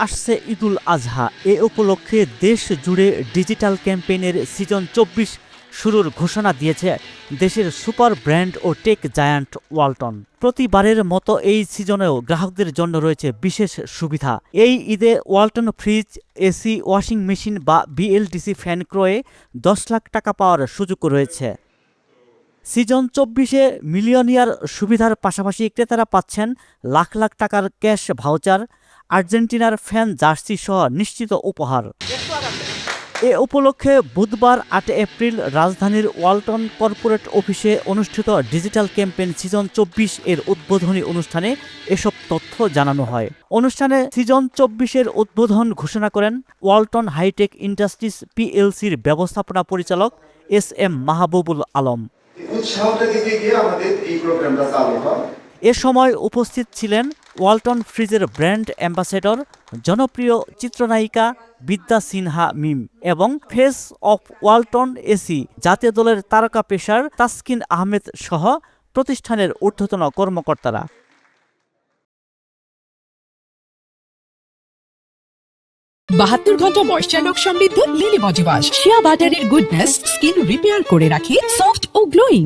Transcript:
আসছে ঈদুল আজহা। এ উপলক্ষে দেশ জুড়ে ডিজিটাল ক্যাম্পেইনের সিজন 24 শুরুর ঘোষণা দিয়েছে দেশের সুপার ব্র্যান্ড ও টেক জায়ান্ট ওয়ালটন। প্রতিবারের মতো এই সিজনেও গ্রাহকদের জন্য রয়েছে বিশেষ সুবিধা। এই ঈদে Walton fridge, AC, washing machine বা বিএলডিসি ফ্যান ক্রয়ে 10 লাখ টাকা পাওয়ার সুযোগ রয়েছে। সিজন 24-এ মিলিয়নিয়ার সুবিধার পাশাপাশি ক্রেতারা পাচ্ছেন লাখ লাখ টাকার ক্যাশ ভাউচার, আর্জেন্টিনার ফ্যান জার্সি সহ নিশ্চিত উপহার। এ উপলক্ষে বুধবার 8 এপ্রিল রাজধানীর ওয়ালটন কর্পোরেট অফিসে অনুষ্ঠিত ডিজিটাল ক্যাম্পেইন সিজন 24 এর উদ্বোধনী অনুষ্ঠানে এসব তথ্য জানানো হয়। অনুষ্ঠানে সিজন 24-এর উদ্বোধন ঘোষণা করেন ওয়ালটন হাইটেক ইন্ডাস্ট্রিজ পিএলসির ব্যবস্থাপনা পরিচালক এস.এম. মাহবুবুল আলম। এ সময় উপস্থিত ছিলেন ওয়ালটন ফ্রিজের ব্র্যান্ড অ্যাম্বাসেডর, জনপ্রিয় চিত্রনায়িকা বিদ্যা সিনহা মিম এবং ফেস অফ ওয়ালটন এসি জাতীয় দলের তারকা পেসার তাসকিন আহমেদ সহ প্রতিষ্ঠানের ঊর্ধ্বতন কর্মকর্তারা। 72 ঘন্টা ময়েশ্চার লক সমৃদ্ধ লিলি বডি ওয়াশ, শিয়া বাটারের গুডনেস স্কিন রিপেয়ার করে রাখে সফট ও গ্লোয়িং।